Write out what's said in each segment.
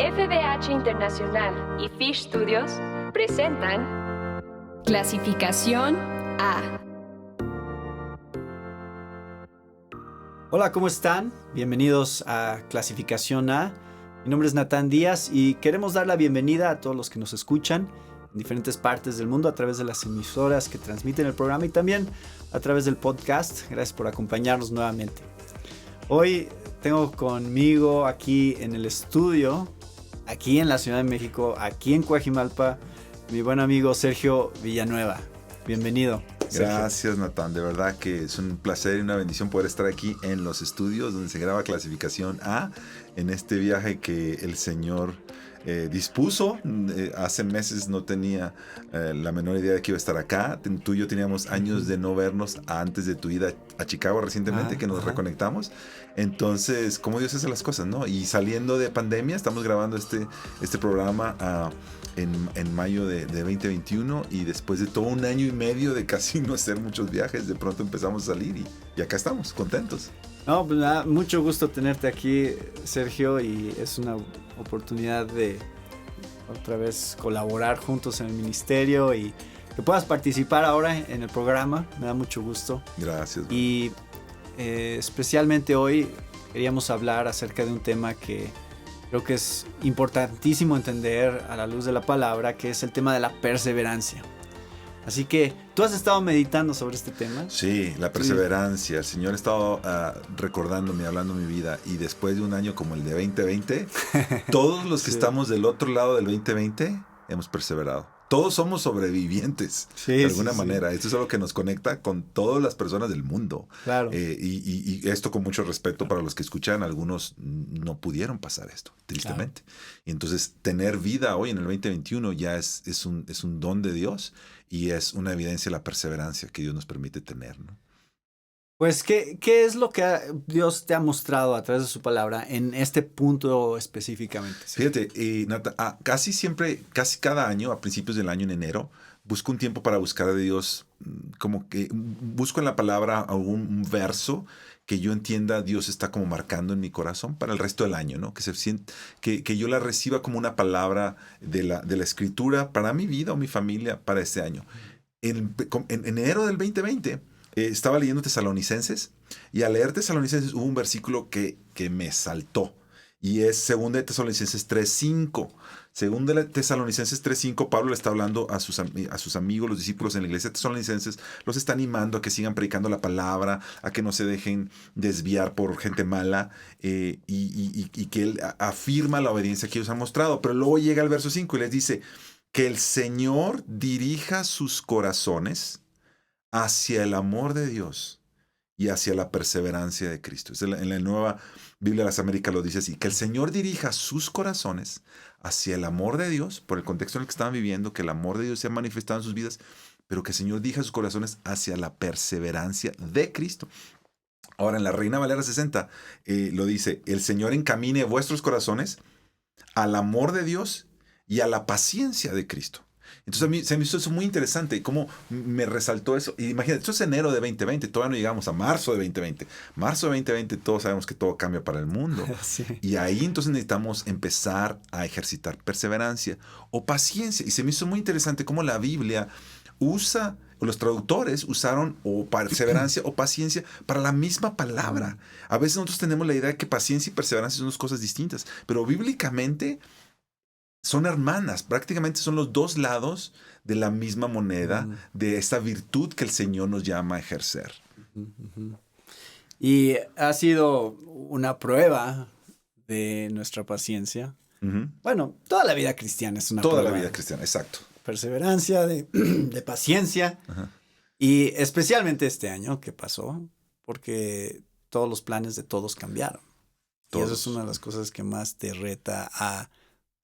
FDH Internacional y Fish Studios presentan Clasificación A. Hola, ¿cómo están? Bienvenidos a Clasificación A. Mi nombre es Natán Díaz y queremos dar la bienvenida a todos los que nos escuchan en diferentes partes del mundo a través de las emisoras que transmiten el programa y también a través del podcast. Gracias por acompañarnos nuevamente. Hoy tengo conmigo aquí en el estudio, aquí en la Ciudad de México, aquí en Coajimalpa, mi buen amigo Sergio Villanueva. Bienvenido, Sergio. Gracias, Natán. De verdad que es un placer y una bendición poder estar aquí en los estudios donde se graba Clasificación A, en este viaje que el Señor dispuso. Hace meses no tenía la menor idea de que iba a estar acá. Tú y yo teníamos años de no vernos antes de tu ida a Chicago recientemente, que nos reconectamos. Entonces, cómo Dios hace las cosas, ¿no? Y saliendo de pandemia, estamos grabando este programa en mayo de 2021, y después de todo un año y medio de casi no hacer muchos viajes, de pronto empezamos a salir y acá estamos, contentos. No, pues nada, mucho gusto tenerte aquí, Sergio, y es una oportunidad de otra vez colaborar juntos en el ministerio y que puedas participar ahora en el programa. Me da mucho gusto. Gracias. Y especialmente hoy queríamos hablar acerca de un tema que creo que es importantísimo entender a la luz de la palabra, que es el tema de la perseverancia. Así que, ¿tú has estado meditando sobre este tema? Sí, la perseverancia. El Señor ha estado recordándome, hablando mi vida, y después de un año como el de 2020, todos los que estamos del otro lado del 2020 hemos perseverado. Todos somos sobrevivientes, de alguna manera. Esto es algo que nos conecta con todas las personas del mundo. Claro. Y esto con mucho respeto para los que escuchan. Algunos no pudieron pasar esto, tristemente. Claro. Y entonces, tener vida hoy en el 2021 ya es un don de Dios, y es una evidencia de la perseverancia que Dios nos permite tener, ¿no? Pues, ¿qué es lo que Dios te ha mostrado a través de su palabra en este punto específicamente? Fíjate, Nata, casi cada año, a principios del año, en enero, busco un tiempo para buscar a Dios, como que busco en la palabra algún verso que yo entienda Dios está como marcando en mi corazón para el resto del año, ¿no? Que se siente, que yo la reciba como una palabra de la Escritura para mi vida o mi familia para este año. En enero del 2020 estaba leyendo Tesalonicenses, y al leer Tesalonicenses hubo un versículo que me saltó, y es 2 de Tesalonicenses 3:5. 2 de Tesalonicenses 3:5, Pablo le está hablando a sus amigos, los discípulos en la iglesia de Tesalonicenses, los está animando a que sigan predicando la palabra, a que no se dejen desviar por gente mala, y que él afirma la obediencia que ellos han mostrado. Pero luego llega el verso 5 y les dice que el Señor dirija sus corazones hacia el amor de Dios y hacia la perseverancia de Cristo. En la Nueva Biblia de las Américas lo dice así: que el Señor dirija sus corazones hacia el amor de Dios, por el contexto en el que estaban viviendo, que el amor de Dios se ha manifestado en sus vidas, pero que el Señor dirija sus corazones hacia la perseverancia de Cristo. Ahora, en la Reina Valera 60 lo dice: el Señor encamine vuestros corazones al amor de Dios y a la paciencia de Cristo. Entonces a mí se me hizo eso muy interesante, cómo me resaltó eso. Y imagínate, esto es enero de 2020, todavía no llegamos a marzo de 2020. Marzo de 2020, todos sabemos que todo cambia para el mundo. Sí. Y ahí entonces necesitamos empezar a ejercitar perseverancia o paciencia. Y se me hizo muy interesante cómo la Biblia usa, o los traductores usaron o perseverancia o paciencia para la misma palabra. A veces nosotros tenemos la idea de que paciencia y perseverancia son dos cosas distintas, pero bíblicamente son hermanas, prácticamente son los dos lados de la misma moneda, de esta virtud que el Señor nos llama a ejercer. Y ha sido una prueba de nuestra paciencia. Bueno, toda la vida cristiana es una prueba. Toda la vida cristiana, exacto. Perseverancia, de paciencia. Y especialmente este año que pasó, porque todos los planes de todos cambiaron. Todos. Y eso es una de las cosas que más te reta a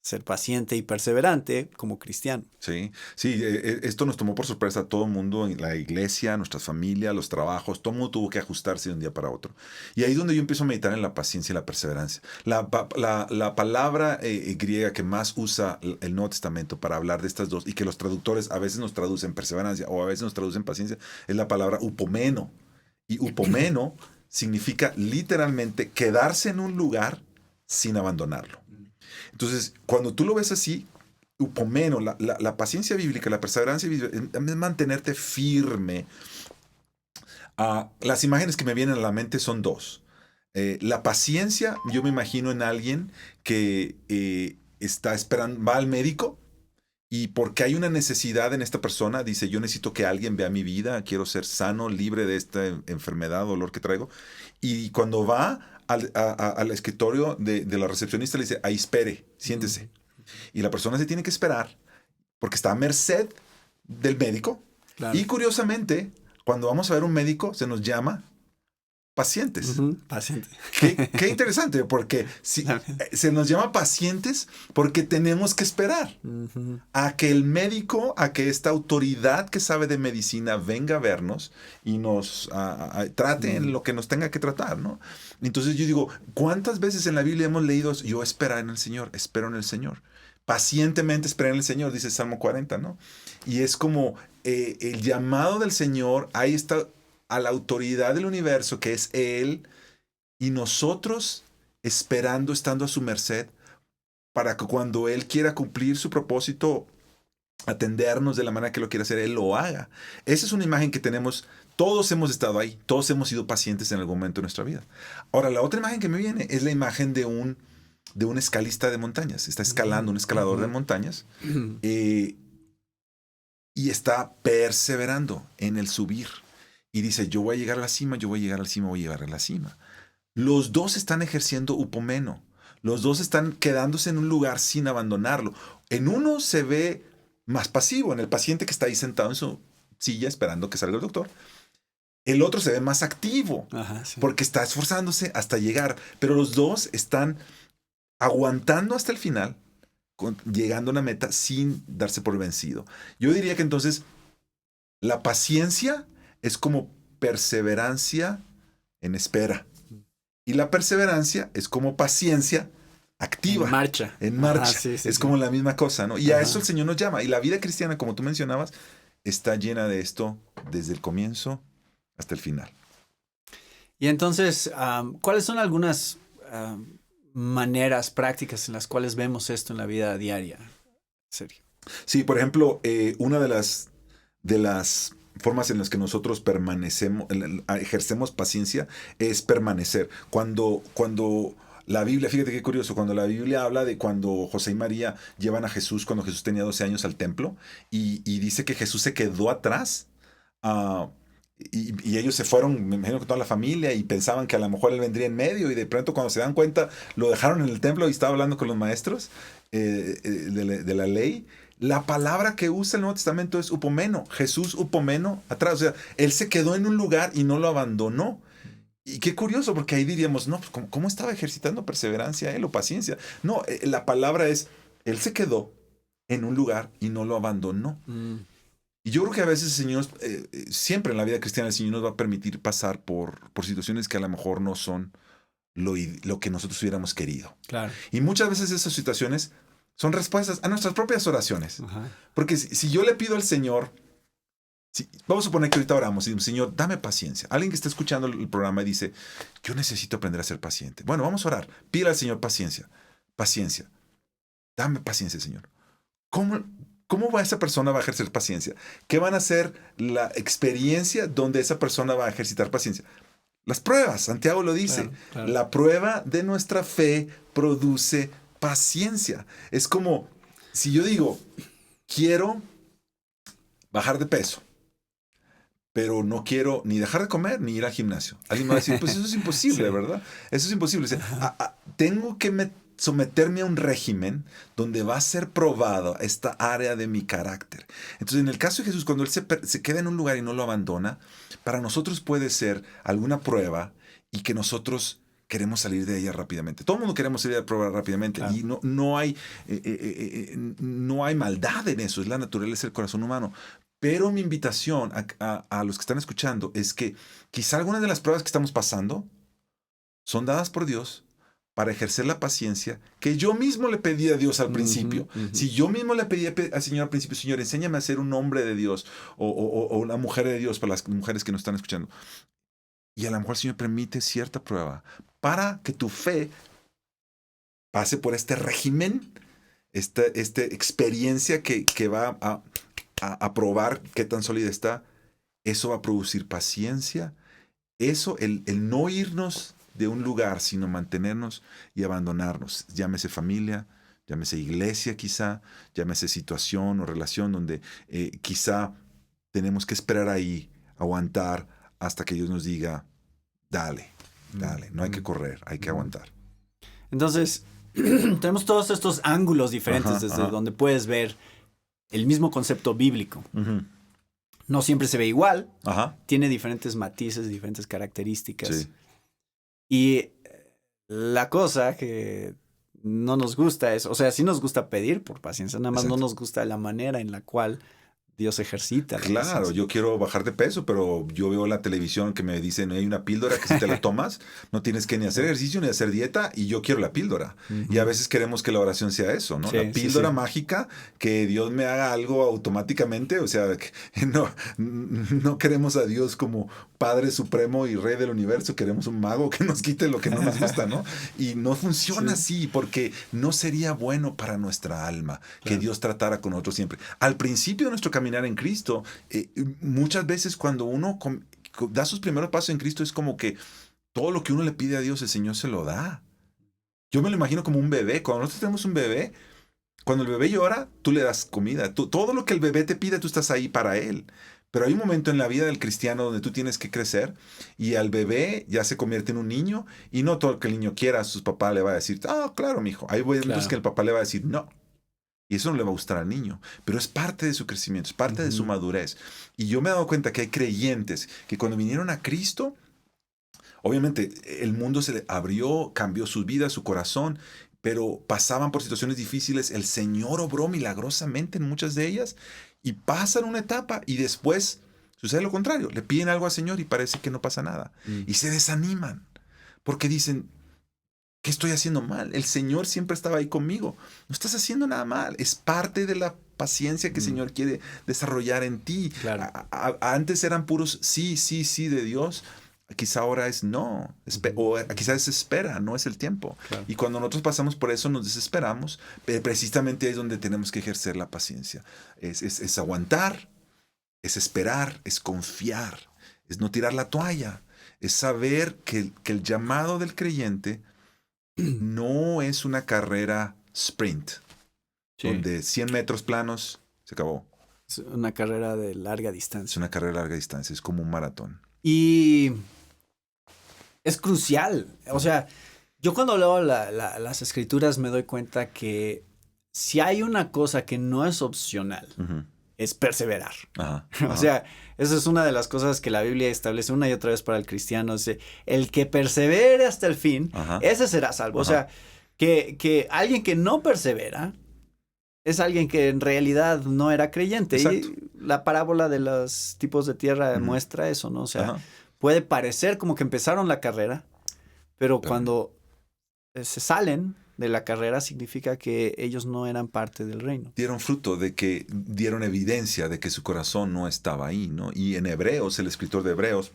ser paciente y perseverante como cristiano. Sí, esto nos tomó por sorpresa a todo el mundo, en la iglesia, nuestras familias, los trabajos. Todo el mundo tuvo que ajustarse de un día para otro. Y ahí es donde yo empiezo a meditar en la paciencia y la perseverancia. La palabra griega que más usa el Nuevo Testamento para hablar de estas dos, y que los traductores a veces nos traducen perseverancia o a veces nos traducen paciencia, es la palabra upomeno. Y upomeno significa literalmente quedarse en un lugar sin abandonarlo. Entonces, cuando tú lo ves así, upomeno, la paciencia bíblica, la perseverancia bíblica, es mantenerte firme. Las imágenes que me vienen a la mente son dos. La paciencia, yo me imagino en alguien que está esperando, va al médico y porque hay una necesidad en esta persona, dice, yo necesito que alguien vea mi vida, quiero ser sano, libre de esta enfermedad, dolor que traigo. Y cuando va al escritorio de la recepcionista, le dice, ahí espere, siéntese. Y la persona se tiene que esperar porque está a merced del médico. Claro. Y curiosamente, cuando vamos a ver un médico, se nos llama pacientes. Paciente. Qué interesante, porque se nos llama pacientes porque tenemos que esperar a que el médico, a que esta autoridad que sabe de medicina venga a vernos y nos trate en lo que nos tenga que tratar, ¿no? Entonces yo digo, ¿cuántas veces en la Biblia hemos leído, yo espero en el Señor, espero en el Señor? Pacientemente esperé en el Señor, dice Salmo 40, ¿no? Y es como el llamado del Señor, ahí está, a la autoridad del universo, que es Él, y nosotros esperando, estando a su merced, para que cuando Él quiera cumplir su propósito, atendernos de la manera que lo quiera hacer, Él lo haga. Esa es una imagen que tenemos, todos hemos estado ahí, todos hemos sido pacientes en algún momento de nuestra vida. Ahora, la otra imagen que me viene es la imagen de un escalista de montañas. Está escalando, un escalador de montañas, y está perseverando en el subir. Y dice, yo voy a llegar a la cima, yo voy a llegar a la cima, voy a llegar a la cima. Los dos están ejerciendo upomeno. Los dos están quedándose en un lugar sin abandonarlo. En uno se ve más pasivo, en el paciente que está ahí sentado en su silla esperando que salga el doctor. El otro se ve más activo, porque está esforzándose hasta llegar. Pero los dos están aguantando hasta el final, llegando a una meta sin darse por vencido. Yo diría que entonces la paciencia es como perseverancia en espera. Y la perseverancia es como paciencia activa. En marcha. En marcha. Sí, es como la misma cosa, ¿no? Y a eso el Señor nos llama. Y la vida cristiana, como tú mencionabas, está llena de esto desde el comienzo hasta el final. Y entonces, ¿cuáles son algunas maneras prácticas en las cuales vemos esto en la vida diaria, Sergio? Sí, por ejemplo, una de las formas en las que nosotros ejercemos paciencia es permanecer. Cuando la Biblia, fíjate qué curioso, cuando la Biblia habla de cuando José y María llevan a Jesús cuando Jesús tenía 12 años al templo y dice que Jesús se quedó atrás y ellos se fueron, me imagino que toda la familia, y pensaban que a lo mejor él vendría en medio y de pronto cuando se dan cuenta lo dejaron en el templo y estaba hablando con los maestros de la ley. La palabra que usa el Nuevo Testamento es upomeno. Jesús upomeno atrás. O sea, Él se quedó en un lugar y no lo abandonó. Y qué curioso, porque ahí diríamos, no, pues ¿cómo estaba ejercitando perseverancia Él o paciencia? No, la palabra es, Él se quedó en un lugar y no lo abandonó. Y yo creo que a veces el Señor, siempre en la vida cristiana, el Señor nos va a permitir pasar por situaciones que a lo mejor no son lo que nosotros hubiéramos querido. Claro. Y muchas veces esas situaciones son respuestas a nuestras propias oraciones. Porque si yo le pido al Señor, vamos a suponer que ahorita oramos y decimos, Señor, dame paciencia. Alguien que está escuchando el programa y dice, yo necesito aprender a ser paciente. Bueno, vamos a orar. Pídele al Señor paciencia. Paciencia. Dame paciencia, Señor. ¿Cómo esa persona va a ejercer paciencia? ¿Qué van a ser la experiencia donde esa persona va a ejercitar paciencia? Las pruebas, Santiago lo dice. Claro. La prueba de nuestra fe produce paciencia. Es como si yo digo, quiero bajar de peso, pero no quiero ni dejar de comer ni ir al gimnasio. Alguien me va a decir, pues eso es imposible, ¿verdad? Eso es imposible. O sea, tengo que someterme a un régimen donde va a ser probado esta área de mi carácter. Entonces, en el caso de Jesús, cuando Él se queda en un lugar y no lo abandona, para nosotros puede ser alguna prueba y que nosotros queremos salir de ella rápidamente. Todo el mundo queremos salir de la prueba rápidamente. Claro. Y no hay maldad en eso. Es la naturaleza del corazón humano. Pero mi invitación a los que están escuchando es que quizá algunas de las pruebas que estamos pasando son dadas por Dios para ejercer la paciencia que yo mismo le pedí a Dios al principio. Si yo mismo le pedí al Señor al principio, Señor, enséñame a ser un hombre de Dios o una mujer de Dios para las mujeres que nos están escuchando. Y a lo mejor el Señor permite cierta prueba para que tu fe pase por este régimen, esta experiencia que va a probar qué tan sólida está. Eso va a producir paciencia. Eso, el no irnos de un lugar, sino mantenernos y abandonarnos. Llámese familia, llámese iglesia quizá, llámese situación o relación donde quizá tenemos que esperar ahí, aguantar hasta que Dios nos diga, dale, no hay que correr, hay que aguantar. Entonces, tenemos todos estos ángulos diferentes desde donde puedes ver el mismo concepto bíblico. Uh-huh. No siempre se ve igual, tiene diferentes matices, diferentes características. Sí. Y la cosa que no nos gusta es, o sea, sí nos gusta pedir por paciencia, nada más no nos gusta la manera en la cual Dios ejercita. Claro, yo quiero bajar de peso, pero yo veo la televisión que me dicen, hay una píldora que si te la tomas, no tienes que ni hacer ejercicio ni hacer dieta, y yo quiero la píldora. Uh-huh. Y a veces queremos que la oración sea eso, ¿no? Sí, la píldora mágica, que Dios me haga algo automáticamente, o sea, que no queremos a Dios como Padre Supremo y Rey del Universo, queremos un mago que nos quite lo que no nos gusta, ¿no? Y no funciona así, porque no sería bueno para nuestra alma que Dios tratara con nosotros siempre. Al principio de nuestro camino en Cristo, muchas veces cuando uno da sus primeros pasos en Cristo es como que todo lo que uno le pide a Dios el Señor se lo da. Yo me lo imagino como un bebé. Cuando nosotros tenemos un bebé, cuando el bebé llora, tú le das comida. Todo lo que el bebé te pide, tú estás ahí para él. Pero hay un momento en la vida del cristiano donde tú tienes que crecer y al bebé ya se convierte en un niño y no todo lo que el niño quiera, su papá le va a decir, claro, mijo. Hay momentos que el papá le va a decir, no. Y eso no le va a gustar al niño, pero es parte de su crecimiento, es parte de su madurez. Y yo me he dado cuenta que hay creyentes que cuando vinieron a Cristo, obviamente el mundo se le abrió, cambió su vida, su corazón, pero pasaban por situaciones difíciles. El Señor obró milagrosamente en muchas de ellas y pasan una etapa y después sucede lo contrario. Le piden algo al Señor y parece que no pasa nada. Y se desaniman porque dicen, ¿qué estoy haciendo mal? El Señor siempre estaba ahí conmigo. No estás haciendo nada mal. Es parte de la paciencia que el Señor quiere desarrollar en ti. Claro. Antes eran puros sí de Dios. Quizá ahora es no. O quizá es espera, no es el tiempo. Claro. Y cuando nosotros pasamos por eso nos desesperamos. Pero precisamente ahí es donde tenemos que ejercer la paciencia. Es aguantar, es esperar, es confiar, es no tirar la toalla. Es saber que el llamado del creyente no es una carrera sprint, donde 100 metros planos, se acabó. Es una carrera de larga distancia. Es una carrera de larga distancia, es como un maratón. Y es crucial. O sea, yo cuando leo las escrituras me doy cuenta que si hay una cosa que no es opcional, es perseverar. O sea, esa es una de las cosas que la Biblia establece una y otra vez para el cristiano. Dice, el que persevere hasta el fin, ese será salvo. O sea, que alguien que no persevera es alguien que en realidad no era creyente. Exacto. Y la parábola de los tipos de tierra muestra eso, ¿no? O sea, puede parecer como que empezaron la carrera, pero cuando se salen de la carrera significa que ellos no eran parte del reino. Dieron fruto, de que dieron evidencia de que su corazón no estaba ahí, ¿no? Y en Hebreos, el escritor de Hebreos,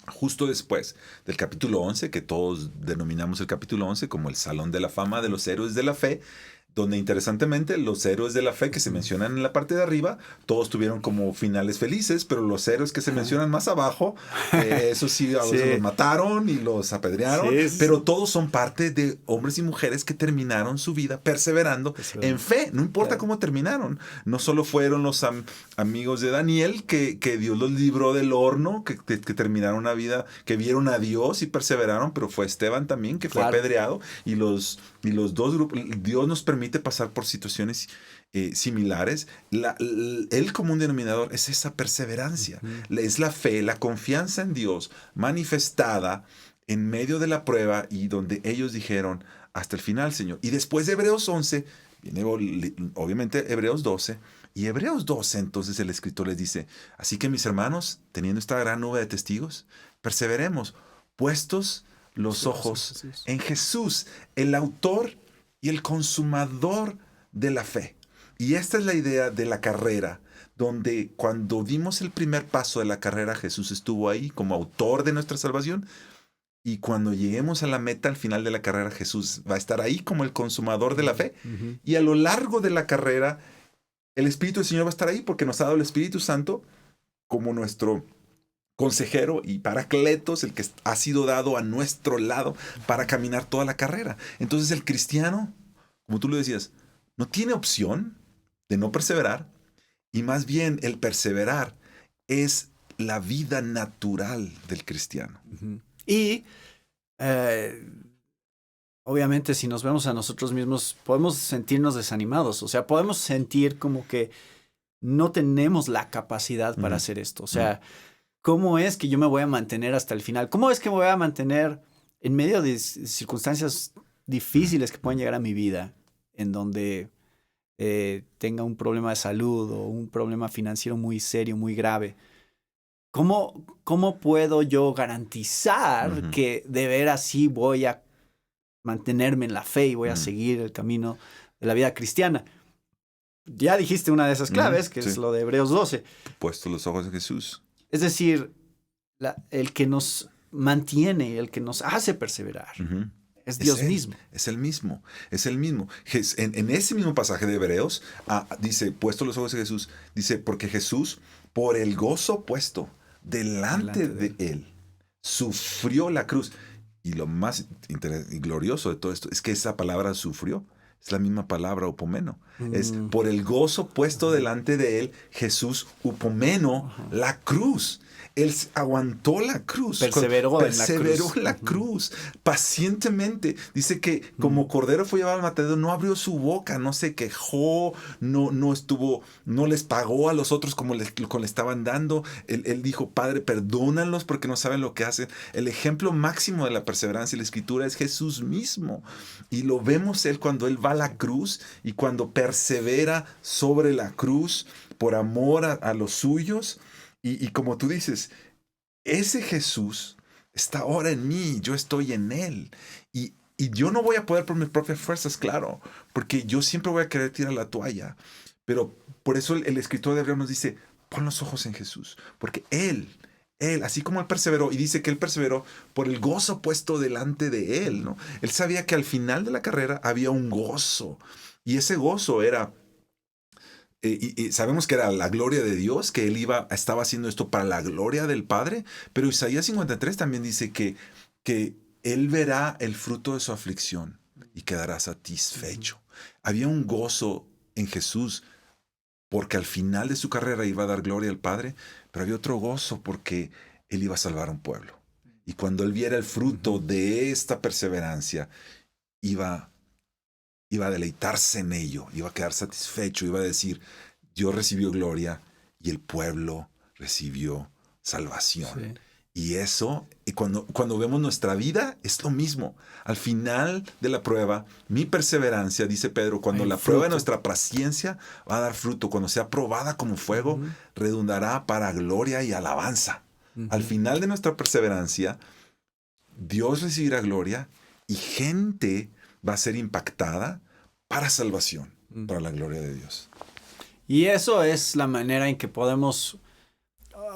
justo después del capítulo 11, que todos denominamos el capítulo 11 como el Salón de la Fama de los Héroes de la Fe, donde interesantemente los héroes de la fe que se mencionan en la parte de arriba, todos tuvieron como finales felices, pero los héroes que se mencionan más abajo, eso sí, a veces los mataron y los apedrearon, pero todos son parte de hombres y mujeres que terminaron su vida perseverando en fe, no importa cómo terminaron. No solo fueron los amigos de Daniel, que Dios los libró del horno, que terminaron una vida, que vieron a Dios y perseveraron, pero fue Esteban también, que fue apedreado, y los dos grupos, Dios nos permite pasar por situaciones similares. El común denominador es esa perseverancia, es la fe, la confianza en Dios manifestada en medio de la prueba y donde ellos dijeron hasta el final, Señor. Y después de Hebreos 11, viene obviamente Hebreos 12, y Hebreos 12 entonces el escritor les dice, así que mis hermanos, teniendo esta gran nube de testigos, perseveremos, puestos los ojos en Jesús, el autor y el consumador de la fe. Y esta es la idea de la carrera, donde cuando dimos el primer paso de la carrera, Jesús estuvo ahí como autor de nuestra salvación, Y cuando lleguemos a la meta, al final de la carrera, Jesús va a estar ahí como el consumador de la fe. Ujú. Y a lo largo de la carrera, el Espíritu del Señor va a estar ahí porque nos ha dado el Espíritu Santo como nuestro consejero y paracletos, el que ha sido dado a nuestro lado para caminar toda la carrera. Entonces el cristiano, como tú lo decías, no tiene opción de no perseverar, y más bien el perseverar es la vida natural del cristiano. Ujú. Y obviamente si nos vemos a nosotros mismos, podemos sentirnos desanimados. O sea, podemos sentir como que no tenemos la capacidad para hacer esto. O sea, ¿cómo es que yo me voy a mantener hasta el final? ¿Cómo es que me voy a mantener en medio de circunstancias difíciles que pueden llegar a mi vida, en donde tenga un problema de salud o un problema financiero muy serio, muy grave? ¿Cómo puedo yo garantizar que de veras sí voy a mantenerme en la fe y voy a seguir el camino de la vida cristiana? Ya dijiste una de esas claves, que es lo de Hebreos 12. Puesto los ojos en Jesús. Es decir, el que nos mantiene, el que nos hace perseverar, es Dios mismo. Es el mismo. En ese mismo pasaje de Hebreos, dice, puesto los ojos en Jesús, dice, porque Jesús, por el gozo puesto delante de él, sufrió la cruz. Y lo más y glorioso de todo esto es que esa palabra sufrió es la misma palabra upomeno. Es por el gozo puesto delante de él, Jesús upomeno la cruz. Él aguantó la cruz. Perseveró en la cruz. Pacientemente. Dice que como cordero fue llevado al matadero, no abrió su boca, no se quejó, no les pagó a los otros como le estaban dando. Él dijo, Padre, perdónalos porque no saben lo que hacen. El ejemplo máximo de la perseverancia en la Escritura es Jesús mismo. Y lo vemos él cuando él va a la cruz y cuando persevera sobre la cruz por amor a los suyos. Y como tú dices, ese Jesús está ahora en mí, yo estoy en él. Y yo no voy a poder por mis propias fuerzas, claro, porque yo siempre voy a querer tirar la toalla. Pero por eso el escritor de Hebreos nos dice, pon los ojos en Jesús, porque él, así como él perseveró, y dice que él perseveró por el gozo puesto delante de él, ¿no? Él sabía que al final de la carrera había un gozo, y ese gozo era... Y sabemos que era la gloria de Dios, que él estaba haciendo esto para la gloria del Padre, pero Isaías 53 también dice que él verá el fruto de su aflicción y quedará satisfecho. Había un gozo en Jesús porque al final de su carrera iba a dar gloria al Padre, pero había otro gozo porque él iba a salvar a un pueblo. Y cuando él viera el fruto de esta perseverancia, iba a deleitarse en ello, iba a quedar satisfecho, iba a decir, Dios recibió gloria y el pueblo recibió salvación. Sí. Y eso, y cuando vemos nuestra vida, es lo mismo. Al final de la prueba, mi perseverancia, dice Pedro, cuando la prueba de nuestra paciencia va a dar fruto, cuando sea probada como fuego, redundará para gloria y alabanza. Al final de nuestra perseverancia, Dios recibirá gloria y gente va a ser impactada para salvación, para la gloria de Dios. Y eso es la manera en que podemos...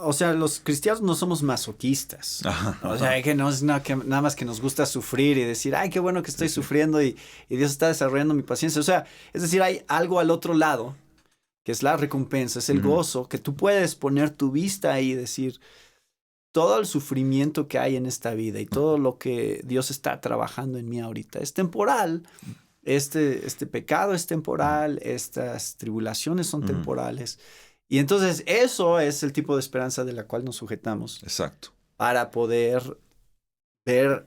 O sea, los cristianos no somos masoquistas. O sea, que no es nada más que nos gusta sufrir y decir, ay, qué bueno que estoy sufriendo y Dios está desarrollando mi paciencia. O sea, es decir, hay algo al otro lado, que es la recompensa, es el gozo, que tú puedes poner tu vista ahí y decir... Todo el sufrimiento que hay en esta vida y todo lo que Dios está trabajando en mí ahorita es temporal. Este pecado es temporal, estas tribulaciones son temporales. Y entonces eso es el tipo de esperanza de la cual nos sujetamos. Exacto. Para poder ver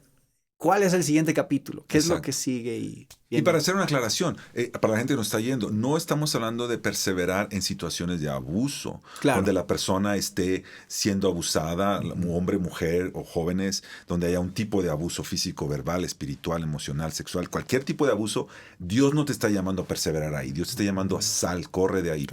cuál es el siguiente capítulo, qué es lo que sigue. Y para hacer una aclaración, para la gente que nos está yendo, no estamos hablando de perseverar en situaciones de abuso, donde la persona esté siendo abusada, hombre, mujer o jóvenes, donde haya un tipo de abuso físico, verbal, espiritual, emocional, sexual, cualquier tipo de abuso. Dios no te está llamando a perseverar ahí, Dios te está llamando a corre de ahí,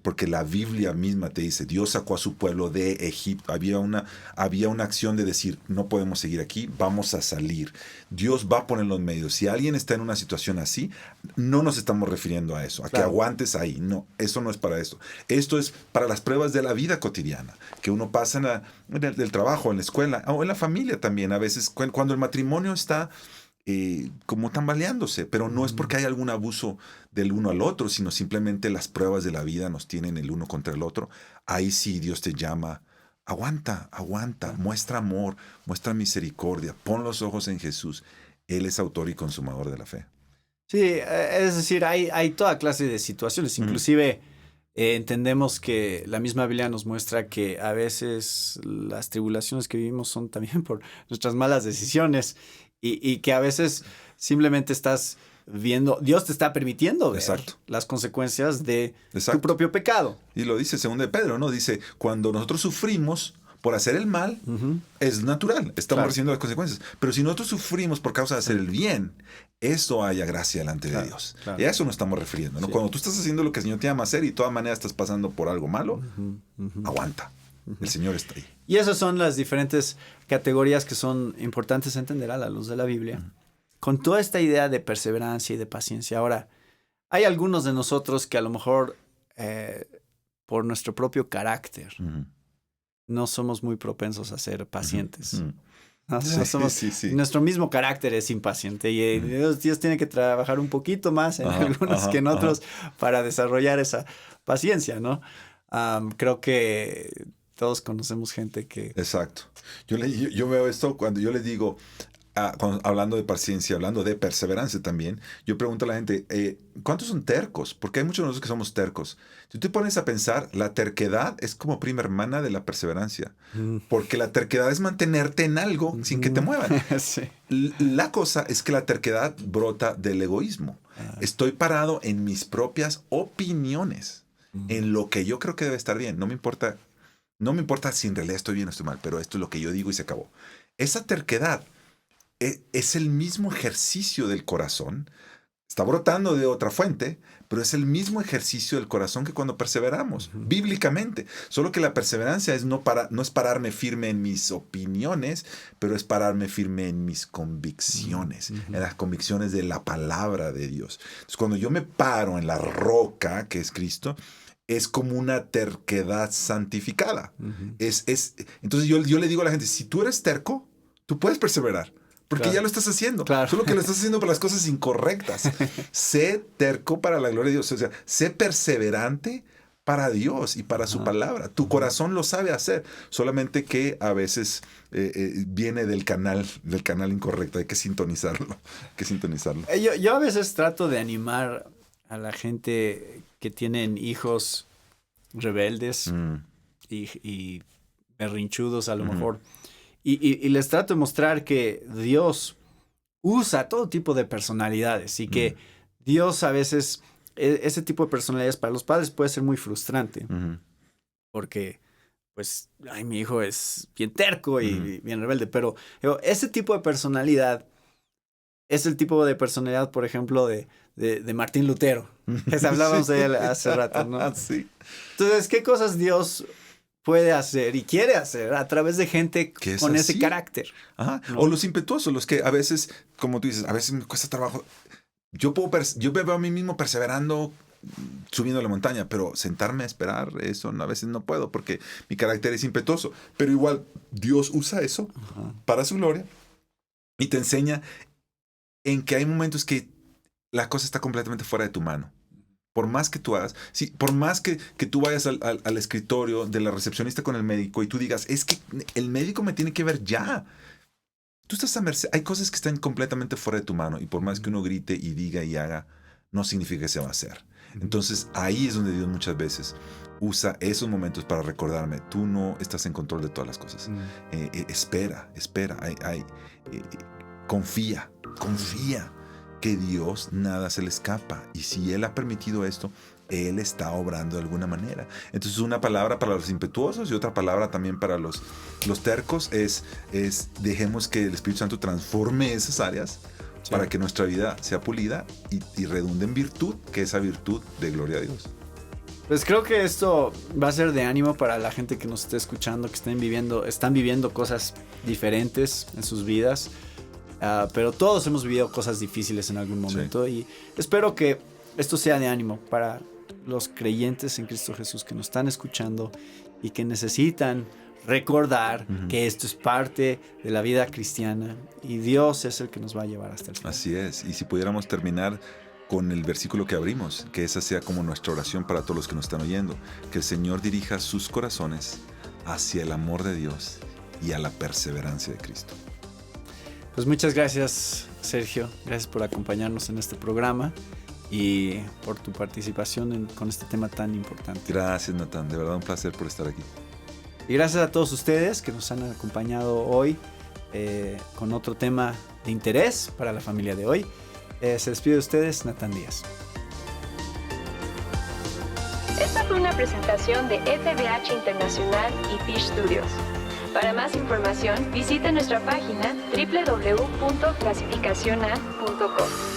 porque la Biblia misma te dice, Dios sacó a su pueblo de Egipto, había una acción de decir, no podemos seguir aquí, vamos a salir. Dios va a poner los medios. Si alguien está está en una situación así, no nos estamos refiriendo a eso, a que aguantes ahí. No, eso no es para eso. Esto es para las pruebas de la vida cotidiana, que uno pasa en el trabajo, en la escuela, o en la familia también. A veces, cuando el matrimonio está como tambaleándose, pero no es porque hay algún abuso del uno al otro, sino simplemente las pruebas de la vida nos tienen el uno contra el otro. Ahí sí Dios te llama. Aguanta, muestra amor, muestra misericordia, pon los ojos en Jesús. Él es autor y consumador de la fe. Sí, es decir, hay toda clase de situaciones. Inclusive entendemos que la misma Biblia nos muestra que a veces las tribulaciones que vivimos son también por nuestras malas decisiones y que a veces simplemente estás viendo, Dios te está permitiendo ver las consecuencias de tu propio pecado. Y lo dice 2 de Pedro, ¿no? Dice, cuando nosotros sufrimos por hacer el mal, es natural, estamos recibiendo las consecuencias. Pero si nosotros sufrimos por causa de hacer el bien, eso haya gracia delante de Dios. Y a eso nos estamos refiriendo, ¿no? Cuando tú estás haciendo lo que el Señor te llama a hacer y de todas maneras estás pasando por algo malo, aguanta. El Señor está ahí. Y esas son las diferentes categorías que son importantes entender a la luz de la Biblia. Con toda esta idea de perseverancia y de paciencia. Ahora, hay algunos de nosotros que a lo mejor por nuestro propio carácter no somos muy propensos a ser pacientes. Nuestro mismo carácter es impaciente y Dios tiene que trabajar un poquito más en algunos que en otros para desarrollar esa paciencia, ¿no? Creo que todos conocemos gente que... Exacto. Yo veo esto cuando yo les digo... hablando de paciencia, hablando de perseverancia también, yo pregunto a la gente, ¿cuántos son tercos? Porque hay muchos de nosotros que somos tercos. Si tú te pones a pensar, la terquedad es como prima hermana de la perseverancia. Porque la terquedad es mantenerte en algo sin que te muevan. La cosa es que la terquedad brota del egoísmo. Estoy parado en mis propias opiniones, en lo que yo creo que debe estar bien. No me importa si en realidad estoy bien o estoy mal, pero esto es lo que yo digo y se acabó. Esa terquedad es el mismo ejercicio del corazón. Está brotando de otra fuente, pero es el mismo ejercicio del corazón que cuando perseveramos, bíblicamente. Solo que la perseverancia no es pararme firme en mis opiniones, pero es pararme firme en mis convicciones, en las convicciones de la palabra de Dios. Entonces, cuando yo me paro en la roca, que es Cristo, es como una terquedad santificada. Entonces yo le digo a la gente, si tú eres terco, tú puedes perseverar. Porque ya lo estás haciendo. Solo que lo estás haciendo para las cosas incorrectas. Sé terco para la gloria de Dios. O sea, sé perseverante para Dios y para su palabra. Tu corazón lo sabe hacer. Solamente que a veces viene del canal incorrecto. Hay que sintonizarlo. Yo a veces trato de animar a la gente que tienen hijos rebeldes y berrinchudos a lo mejor. Y les trato de mostrar que Dios usa todo tipo de personalidades y que Dios a veces, ese tipo de personalidades para los padres puede ser muy frustrante. Porque, pues, mi hijo es bien terco y bien rebelde. Pero ese tipo de personalidad es el tipo de personalidad, por ejemplo, de Martín Lutero. Hablábamos de él hace rato, ¿no? Entonces, ¿qué cosas Dios puede hacer y quiere hacer a través de gente con ese carácter? ¿No? O los impetuosos, los que a veces, como tú dices, a veces me cuesta trabajo. Yo me veo a mí mismo perseverando, subiendo la montaña, pero sentarme a esperar, eso a veces no puedo porque mi carácter es impetuoso. Pero igual Dios usa eso para su gloria y te enseña en que hay momentos que la cosa está completamente fuera de tu mano. Por más que tú hagas, por más que tú vayas al escritorio de la recepcionista con el médico y tú digas, es que el médico me tiene que ver ya. Tú estás a merced. Hay cosas que están completamente fuera de tu mano y por más que uno grite y diga y haga, no significa que se va a hacer. Entonces ahí es donde Dios muchas veces usa esos momentos para recordarme, tú no estás en control de todas las cosas. Espera. Confía. Que Dios nada se le escapa. Y si Él ha permitido esto, Él está obrando de alguna manera. Entonces una palabra para los impetuosos y otra palabra también para los tercos es dejemos que el Espíritu Santo transforme esas áreas para que nuestra vida sea pulida y redunde en virtud, que esa virtud de gloria a Dios. Pues creo que esto va a ser de ánimo para la gente que nos esté escuchando, que están viviendo cosas diferentes en sus vidas. pero todos hemos vivido cosas difíciles en algún momento, y espero que esto sea de ánimo para los creyentes en Cristo Jesús que nos están escuchando y que necesitan recordar que esto es parte de la vida cristiana y Dios es el que nos va a llevar hasta el final. Así es. Y si pudiéramos terminar con el versículo que abrimos, que esa sea como nuestra oración para todos los que nos están oyendo, que el Señor dirija sus corazones hacia el amor de Dios y a la perseverancia de Cristo. Pues muchas gracias, Sergio. Gracias por acompañarnos en este programa y por tu participación con este tema tan importante. Gracias, Natán. De verdad un placer por estar aquí. Y gracias a todos ustedes que nos han acompañado hoy con otro tema de interés para la familia de hoy. Se despide de ustedes, Natán Díaz. Esta fue una presentación de FBH Internacional y Fish Studios. Para más información, visita nuestra página www.clasificaciona.com.